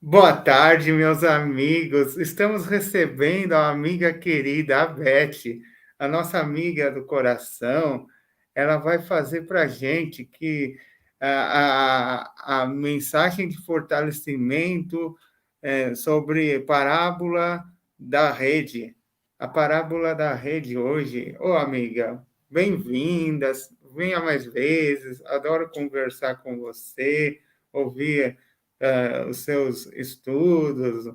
Boa tarde, meus amigos. Estamos recebendo a amiga querida, a Beth, a nossa amiga do coração. Ela vai fazer para a gente que a mensagem de fortalecimento sobre parábola da rede. A parábola da rede hoje. Ô, amiga, bem-vindas. Venha mais vezes. Adoro conversar com você, ouvir os seus estudos,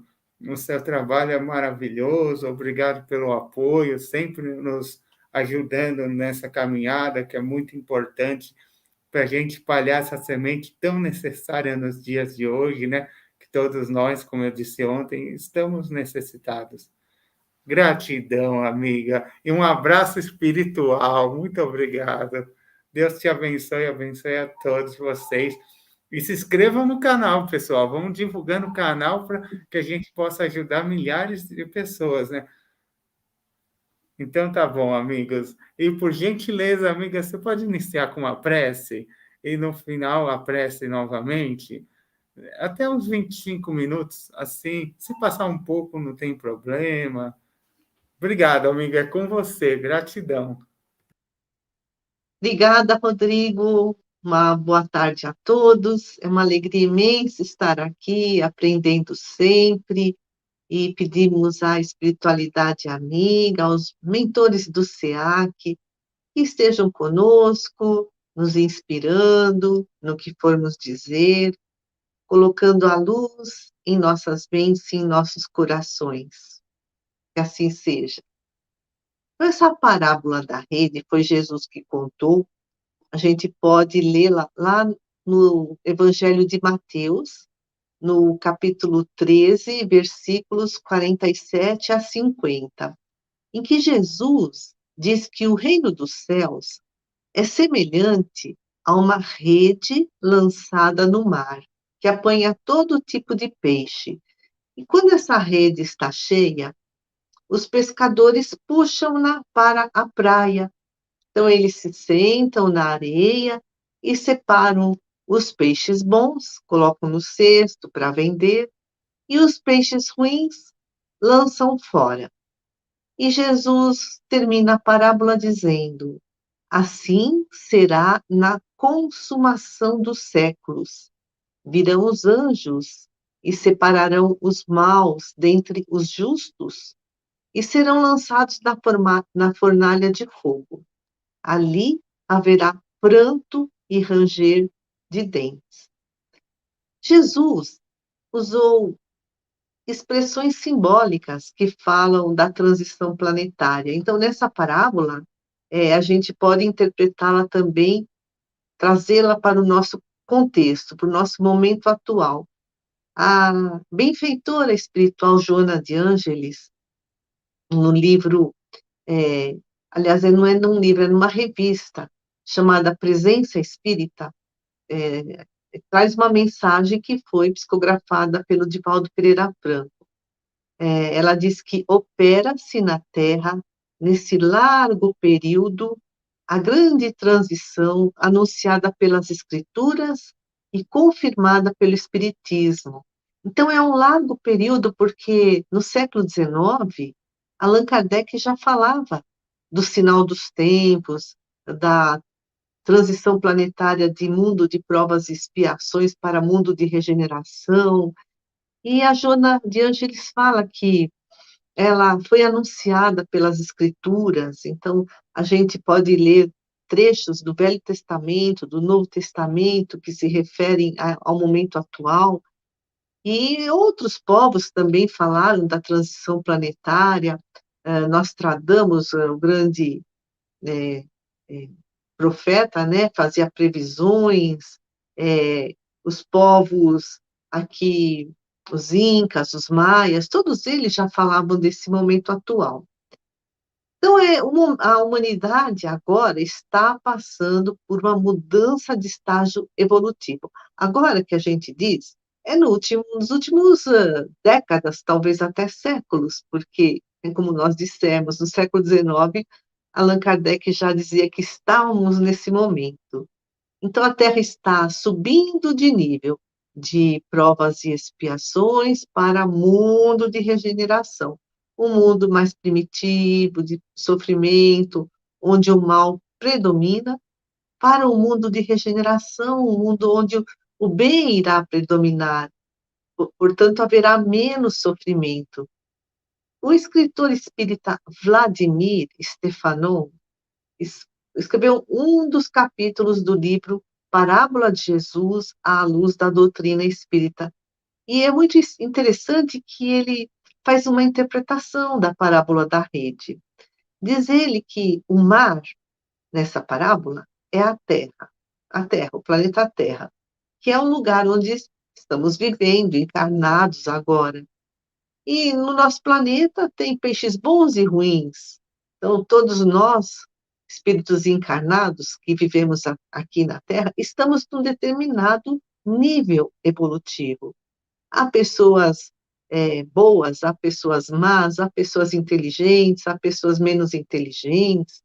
o seu trabalho é maravilhoso, obrigado pelo apoio, sempre nos ajudando nessa caminhada que é muito importante para a gente espalhar essa semente tão necessária nos dias de hoje, né? Que todos nós, como eu disse ontem, estamos necessitados. Gratidão, amiga, e um abraço espiritual. Muito obrigado. Deus te abençoe, abençoe a todos vocês. E se inscrevam no canal, pessoal. Vamos divulgando o canal para que a gente possa ajudar milhares de pessoas, né? Então tá bom, amigos. E por gentileza, amiga, você pode iniciar com uma prece e no final a prece novamente? Até uns 25 minutos, assim. Se passar um pouco, não tem problema. Obrigado, amiga. É com você. Gratidão. Obrigada, Rodrigo. Uma boa tarde a todos. É uma alegria imensa estar aqui, aprendendo sempre, e pedimos à espiritualidade amiga, aos mentores do SEAC, que estejam conosco, nos inspirando no que formos dizer, colocando a luz em nossas mentes e em nossos corações. Que assim seja. Então, essa parábola da rede foi Jesus que contou. A gente pode lê-la lá no Evangelho de Mateus, no capítulo 13, versículos 47 a 50, em que Jesus diz que o reino dos céus é semelhante a uma rede lançada no mar, que apanha todo tipo de peixe. E quando essa rede está cheia, os pescadores puxam-na para a praia. Então, eles se sentam na areia e separam os peixes bons, colocam no cesto para vender, e os peixes ruins lançam fora. E Jesus termina a parábola dizendo: assim será na consumação dos séculos. Virão os anjos e separarão os maus dentre os justos e serão lançados na fornalha de fogo. Ali haverá pranto e ranger de dentes. Jesus usou expressões simbólicas que falam da transição planetária. Então, nessa parábola, a gente pode interpretá-la também, trazê-la para o nosso contexto, para o nosso momento atual. A benfeitora espiritual Joana de Ângeles, no livro, é, aliás, não é num livro, é numa revista chamada Presença Espírita, é, traz uma mensagem que foi psicografada pelo Divaldo Pereira Franco. Ela diz que opera-se na Terra, nesse largo período, a grande transição anunciada pelas Escrituras e confirmada pelo Espiritismo. Então, é um largo período, porque no século XIX, Allan Kardec já falava do sinal dos tempos, da transição planetária de mundo de provas e expiações para mundo de regeneração. E a Joana de Ângeles fala que ela foi anunciada pelas Escrituras, então a gente pode ler trechos do Velho Testamento, do Novo Testamento, que se referem ao momento atual, e outros povos também falaram da transição planetária. Nostradamus, o grande eh, eh, profeta, né, fazia previsões, os povos aqui, os incas, os maias, todos eles já falavam desse momento atual. Então, a humanidade agora está passando por uma mudança de estágio evolutivo. Agora que a gente diz, é nos últimos décadas, talvez até séculos, porque, como nós dissemos, no século XIX, Allan Kardec já dizia que estávamos nesse momento. Então, a Terra está subindo de nível, de provas e expiações para mundo de regeneração. Um mundo mais primitivo, de sofrimento, onde o mal predomina, para um mundo de regeneração, um mundo onde o bem irá predominar, portanto, haverá menos sofrimento. O escritor espírita Vladimir Stefanov escreveu um dos capítulos do livro Parábola de Jesus à luz da doutrina espírita. E é muito interessante que ele faz uma interpretação da parábola da rede. Diz ele que o mar, nessa parábola, é a Terra, o planeta Terra, que é o lugar onde estamos vivendo, encarnados agora. E no nosso planeta tem peixes bons e ruins. Então, todos nós, espíritos encarnados que vivemos aqui na Terra, estamos num determinado nível evolutivo. Há pessoas boas, há pessoas más, há pessoas inteligentes, há pessoas menos inteligentes.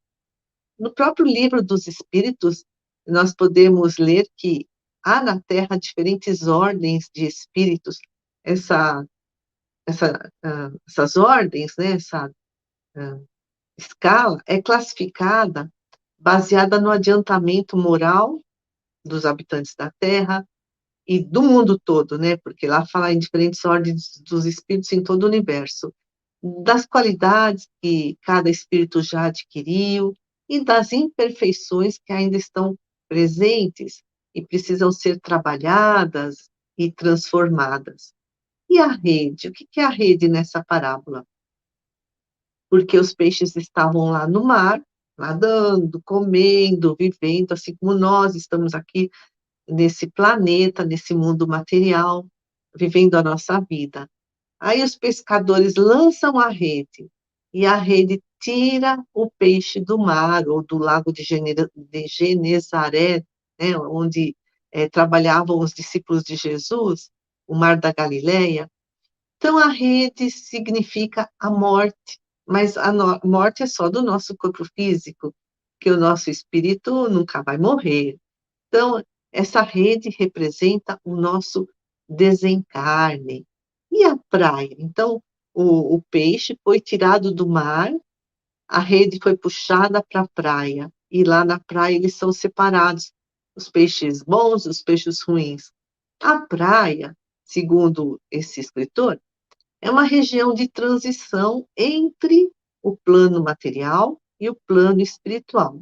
No próprio livro dos Espíritos, nós podemos ler que há na Terra diferentes ordens de espíritos. Essa essas ordens, né, essa escala é classificada baseada no adiantamento moral dos habitantes da Terra e do mundo todo, né, porque lá fala em diferentes ordens dos espíritos em todo o universo, das qualidades que cada espírito já adquiriu e das imperfeições que ainda estão presentes e precisam ser trabalhadas e transformadas. E a rede? O que é a rede nessa parábola? Porque os peixes estavam lá no mar, nadando, comendo, vivendo, assim como nós estamos aqui nesse planeta, nesse mundo material, vivendo a nossa vida. Aí os pescadores lançam a rede, e a rede tira o peixe do mar, ou do lago de Genezaré, né, onde trabalhavam os discípulos de Jesus, o mar da Galileia. Então, a rede significa a morte, mas a morte é só do nosso corpo físico, que o nosso espírito nunca vai morrer. Então, essa rede representa o nosso desencarne. E a praia? Então, o peixe foi tirado do mar, a rede foi puxada para a praia, e lá na praia eles são separados, os peixes bons, os peixes ruins. A praia, segundo esse escritor, é uma região de transição entre o plano material e o plano espiritual.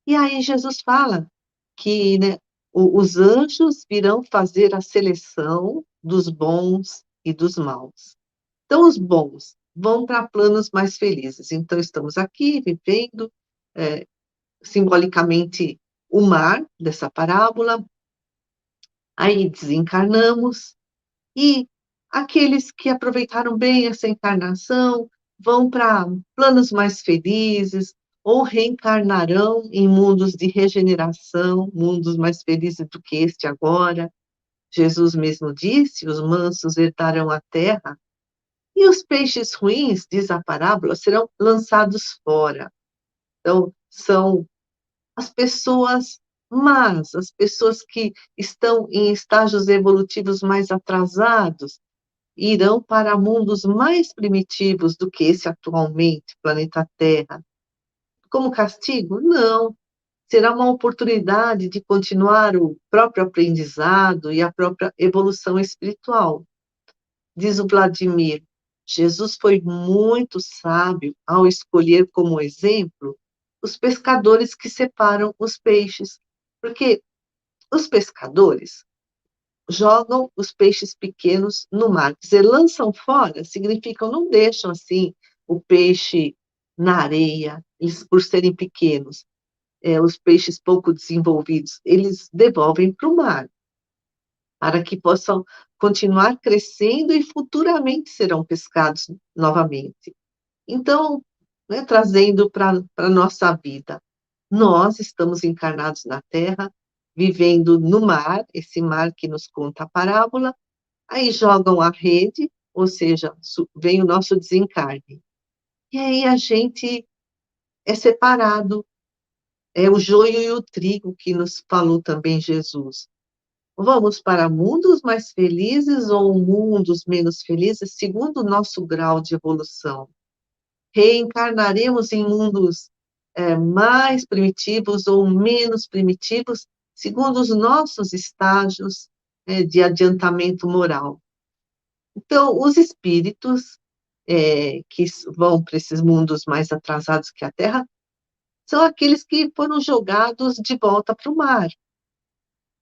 E aí Jesus fala que, né, os anjos virão fazer a seleção dos bons e dos maus. Então, os bons vão para planos mais felizes. Então, estamos aqui vivendo, é, simbolicamente, o mar dessa parábola, aí desencarnamos, e aqueles que aproveitaram bem essa encarnação vão para planos mais felizes ou reencarnarão em mundos de regeneração, mundos mais felizes do que este agora. Jesus mesmo disse: os mansos herdarão a terra, e os peixes ruins, diz a parábola, serão lançados fora. Então, são as pessoas más, as pessoas que estão em estágios evolutivos mais atrasados, irão para mundos mais primitivos do que esse atualmente, planeta Terra. Como castigo? Não. Será uma oportunidade de continuar o próprio aprendizado e a própria evolução espiritual. Diz o Vladimir, Jesus foi muito sábio ao escolher como exemplo os pescadores que separam os peixes, porque os pescadores jogam os peixes pequenos no mar. Quer dizer, lançam fora, significa não deixam assim o peixe na areia, eles, por serem pequenos, os peixes pouco desenvolvidos, eles devolvem para o mar, para que possam continuar crescendo e futuramente serão pescados novamente. Então, né, trazendo para a nossa vida, nós estamos encarnados na Terra, vivendo no mar, esse mar que nos conta a parábola, aí jogam a rede, ou seja, vem o nosso desencarne. E aí a gente é separado, é o joio e o trigo que nos falou também Jesus. Vamos para mundos mais felizes ou mundos menos felizes, segundo o nosso grau de evolução? Reencarnaremos em mundos mais primitivos ou menos primitivos, segundo os nossos estágios de adiantamento moral. Então, os espíritos que vão para esses mundos mais atrasados que a Terra são aqueles que foram jogados de volta para o mar,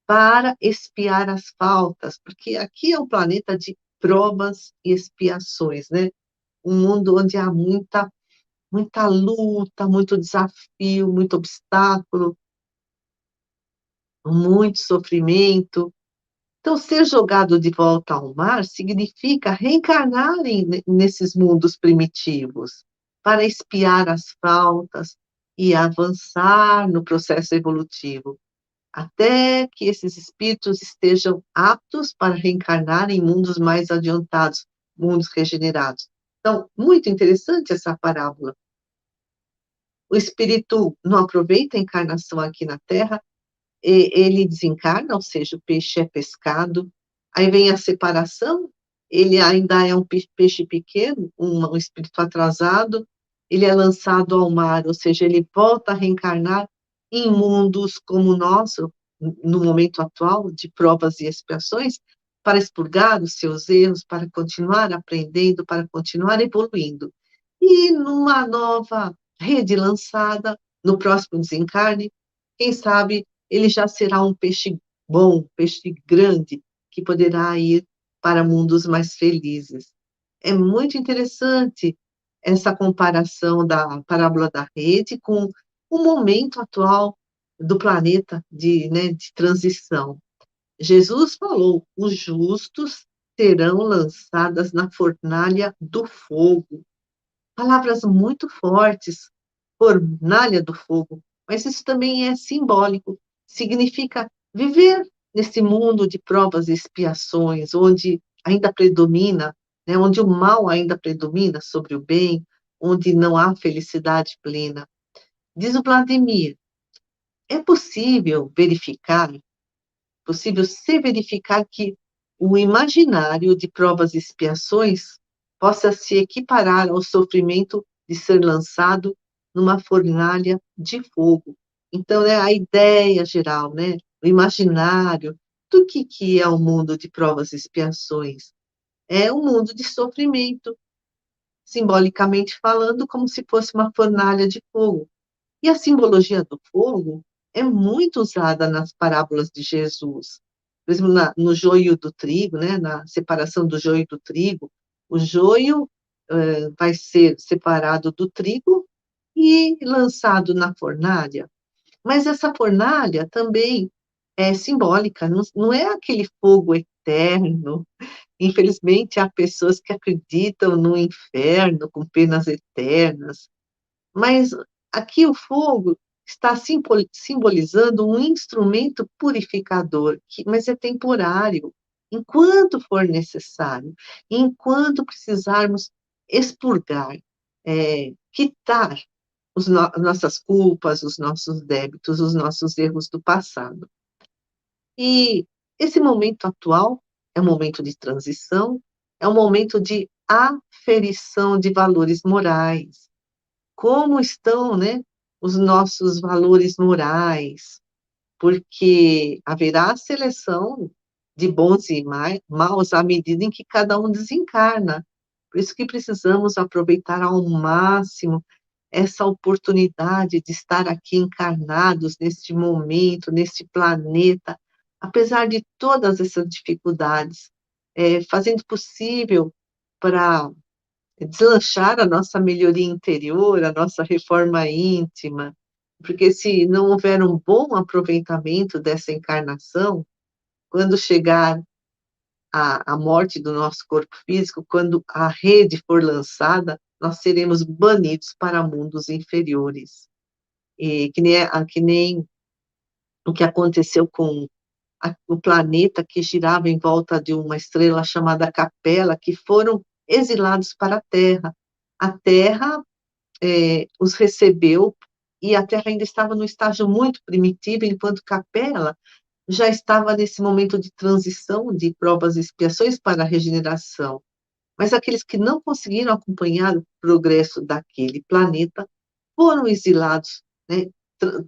para expiar as faltas, porque aqui é um planeta de provas e expiações, né? Um mundo onde há muita luta, muito desafio, muito obstáculo, muito sofrimento. Então, ser jogado de volta ao mar significa reencarnar nesses mundos primitivos, para expiar as faltas e avançar no processo evolutivo, até que esses espíritos estejam aptos para reencarnar em mundos mais adiantados, mundos regenerados. Então, muito interessante essa parábola. O espírito não aproveita a encarnação aqui na Terra, ele desencarna, ou seja, o peixe é pescado, aí vem a separação, ele ainda é um peixe pequeno, um espírito atrasado, ele é lançado ao mar, ou seja, ele volta a reencarnar em mundos como o nosso, no momento atual, de provas e expiações, para expurgar os seus erros, para continuar aprendendo, para continuar evoluindo. E numa nova rede lançada, no próximo desencarne, quem sabe ele já será um peixe bom, um peixe grande, que poderá ir para mundos mais felizes. É muito interessante essa comparação da parábola da rede com o momento atual do planeta de transição. Jesus falou: os justos serão lançadas na fornalha do fogo. Palavras muito fortes, fornalha do fogo, mas isso também é simbólico, significa viver nesse mundo de provas e expiações, onde ainda predomina, né, onde o mal ainda predomina sobre o bem, onde não há felicidade plena. Diz o Vladimir, é possível se verificar que o imaginário de provas e expiações possa se equiparar ao sofrimento de ser lançado numa fornalha de fogo. Então, a ideia geral, né, o imaginário do que é o mundo de provas e expiações. É um mundo de sofrimento, simbolicamente falando, como se fosse uma fornalha de fogo. E a simbologia do fogo é muito usada nas parábolas de Jesus. Mesmo no joio do trigo, né, na separação do joio do trigo, o joio vai ser separado do trigo e lançado na fornalha. Mas essa fornalha também é simbólica, não é aquele fogo eterno. Infelizmente, há pessoas que acreditam no inferno com penas eternas, mas aqui o fogo está simbolizando um instrumento purificador, mas é temporário, enquanto for necessário, enquanto precisarmos expurgar, quitar nossas culpas, os nossos débitos, os nossos erros do passado. E esse momento atual é um momento de transição, é um momento de aferição de valores morais. Como estão, né, os nossos valores morais? Porque haverá seleção de bons e maus à medida em que cada um desencarna. Por isso que precisamos aproveitar ao máximo essa oportunidade de estar aqui encarnados neste momento, neste planeta, apesar de todas essas dificuldades, fazendo possível para deslanchar a nossa melhoria interior, a nossa reforma íntima, porque se não houver um bom aproveitamento dessa encarnação, quando chegar a morte do nosso corpo físico, quando a rede for lançada, nós seremos banidos para mundos inferiores. E que nem o que aconteceu com o planeta que girava em volta de uma estrela chamada Capela, que foram exilados para a Terra. A Terra os recebeu e a Terra ainda estava num estágio muito primitivo, enquanto Capela já estava nesse momento de transição de provas e expiações para a regeneração. Mas aqueles que não conseguiram acompanhar o progresso daquele planeta foram exilados, né, tra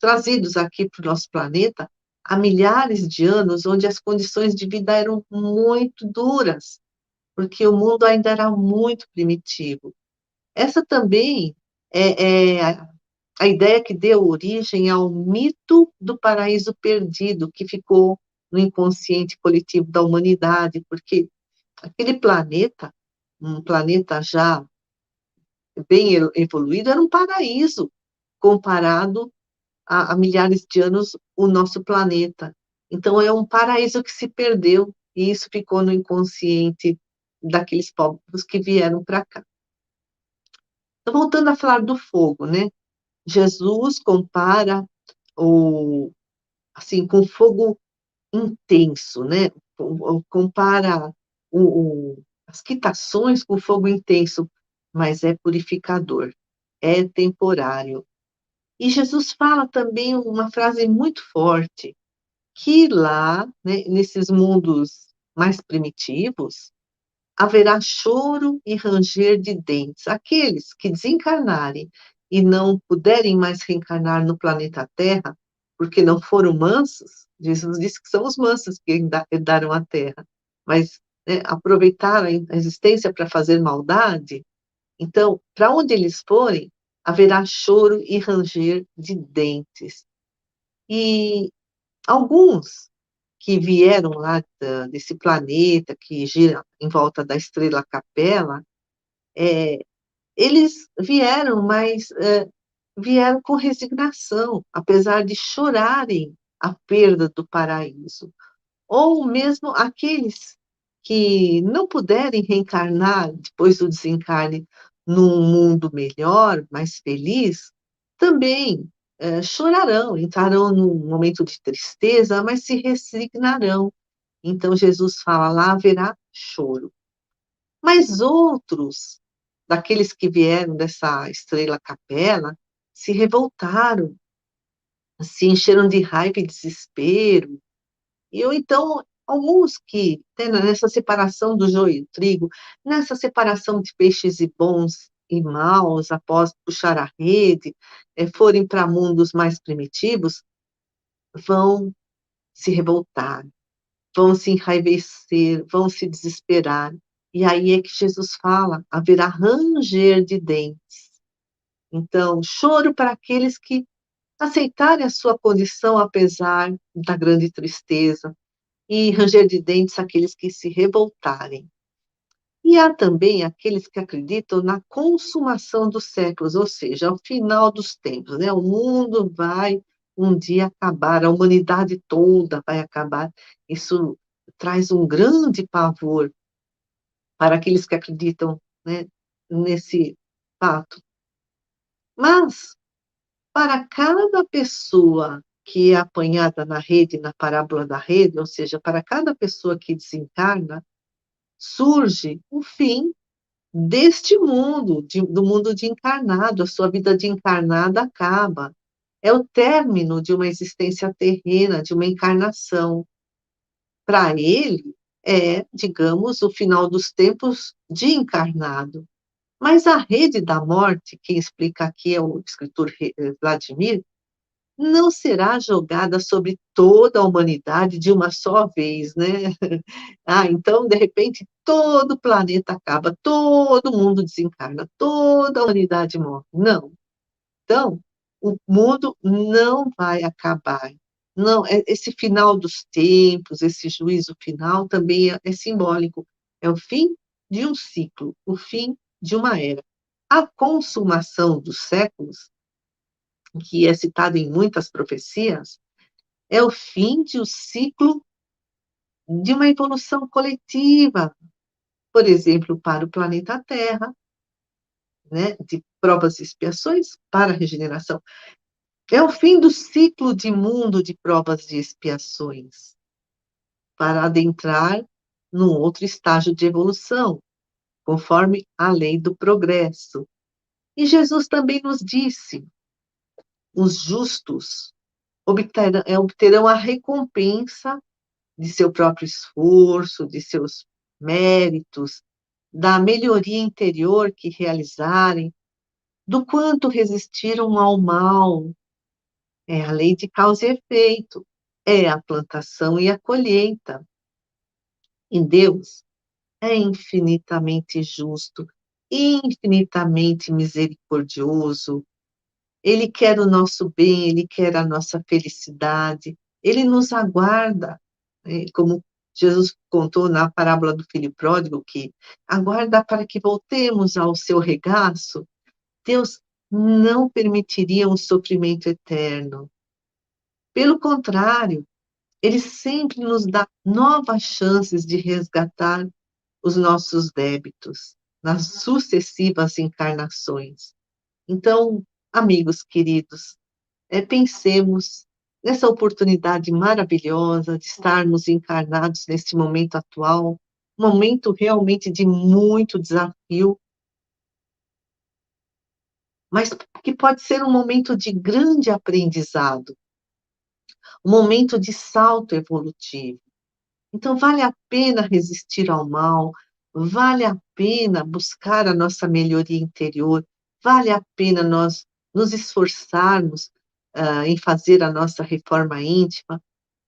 trazidos aqui para o nosso planeta há milhares de anos, onde as condições de vida eram muito duras, porque o mundo ainda era muito primitivo. Essa também é a ideia que deu origem ao mito do paraíso perdido, que ficou no inconsciente coletivo da humanidade, porque aquele planeta, um planeta já bem evoluído, era um paraíso comparado a milhares de anos o nosso planeta. Então é um paraíso que se perdeu e isso ficou no inconsciente daqueles povos que vieram para cá. Então, voltando a falar do fogo, né? Jesus compara o assim com fogo intenso, né? Compara as quitações com fogo intenso, mas é purificador, é temporário. E Jesus fala também uma frase muito forte, que lá, né, nesses mundos mais primitivos, haverá choro e ranger de dentes. Aqueles que desencarnarem e não puderem mais reencarnar no planeta Terra, porque não foram mansos, Jesus disse que são os mansos que herdaram a Terra, mas, né, aproveitaram a existência para fazer maldade, então, para onde eles forem, haverá choro e ranger de dentes. E alguns que vieram lá desse planeta que gira em volta da estrela Capela, eles vieram, mas vieram com resignação, apesar de chorarem a perda do paraíso. Ou mesmo aqueles que não puderem reencarnar depois do desencarne num mundo melhor, mais feliz, também chorarão, entrarão num momento de tristeza, mas se resignarão. Então Jesus fala: lá haverá choro. Mas outros, daqueles que vieram dessa estrela Capela, se revoltaram, se encheram de raiva e desespero, e ou então, alguns que, né, nessa separação do joio e trigo, nessa separação de peixes e bons e maus, após puxar a rede, forem para mundos mais primitivos, vão se revoltar, vão se enraivecer, vão se desesperar. E aí é que Jesus fala: haverá ranger de dentes. Então, choro para aqueles que aceitarem a sua condição apesar da grande tristeza, e ranger de dentes aqueles que se revoltarem. E há também aqueles que acreditam na consumação dos séculos, ou seja, ao final dos tempos, né? O mundo vai um dia acabar, a humanidade toda vai acabar. Isso traz um grande pavor para aqueles que acreditam, né, nesse fato. Mas, para cada pessoa que é apanhada na rede, na parábola da rede, ou seja, para cada pessoa que desencarna, surge o fim deste mundo, do mundo de encarnado, a sua vida de encarnada acaba. É o término de uma existência terrena, de uma encarnação. Para ele, é, digamos, o final dos tempos de encarnado. Mas a rede da morte, quem explica aqui é o escritor Vladimir, não será jogada sobre toda a humanidade de uma só vez, né? Ah, então, de repente, todo o planeta acaba, todo mundo desencarna, toda a humanidade morre. Não. Então, o mundo não vai acabar. Não, esse final dos tempos, esse juízo final também é simbólico. É o fim de um ciclo, o fim de uma era. A consumação dos séculos, que é citado em muitas profecias, é o fim de um ciclo de uma evolução coletiva, por exemplo, para o planeta Terra, né, de provas e expiações para a regeneração. É o fim do ciclo de mundo de provas e expiações, para adentrar num outro estágio de evolução, conforme a lei do progresso. E Jesus também nos disse: os justos obterão a recompensa de seu próprio esforço, de seus méritos, da melhoria interior que realizarem, do quanto resistiram ao mal. É a lei de causa e efeito, é a plantação e a colheita. E Deus é infinitamente justo, infinitamente misericordioso. Ele quer o nosso bem, ele quer a nossa felicidade, ele nos aguarda, como Jesus contou na parábola do filho pródigo, que aguarda para que voltemos ao seu regaço. Deus não permitiria um sofrimento eterno. Pelo contrário, ele sempre nos dá novas chances de resgatar os nossos débitos nas sucessivas encarnações. Então, amigos queridos, pensemos nessa oportunidade maravilhosa de estarmos encarnados neste momento atual, um momento realmente de muito desafio, mas que pode ser um momento de grande aprendizado, um momento de salto evolutivo. Então, vale a pena resistir ao mal, vale a pena buscar a nossa melhoria interior, vale a pena nós nos esforçarmos em fazer a nossa reforma íntima,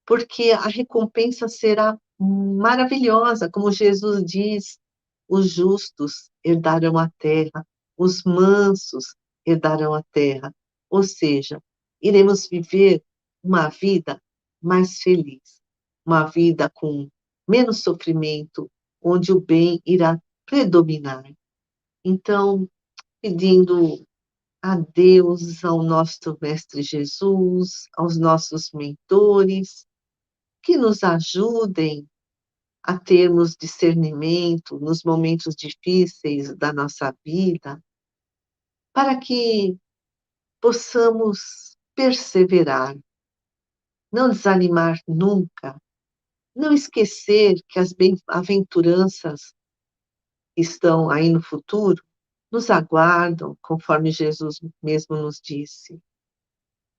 porque a recompensa será maravilhosa, como Jesus diz: os justos herdarão a terra, os mansos herdarão a terra. Ou seja, iremos viver uma vida mais feliz, uma vida com menos sofrimento, onde o bem irá predominar. Então, pedindo a Deus, ao nosso Mestre Jesus, aos nossos mentores, que nos ajudem a termos discernimento nos momentos difíceis da nossa vida, para que possamos perseverar, não desanimar nunca, não esquecer que as bem-aventuranças que estão aí no futuro nos aguardam, conforme Jesus mesmo nos disse.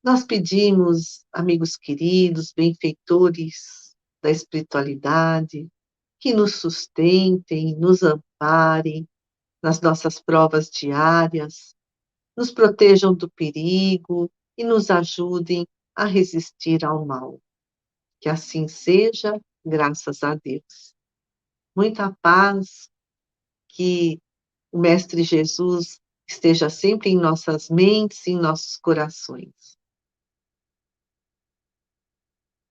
Nós pedimos, amigos queridos, benfeitores da espiritualidade, que nos sustentem, nos amparem nas nossas provas diárias, nos protejam do perigo e nos ajudem a resistir ao mal. Que assim seja, graças a Deus. Muita paz, que o Mestre Jesus esteja sempre em nossas mentes e em nossos corações.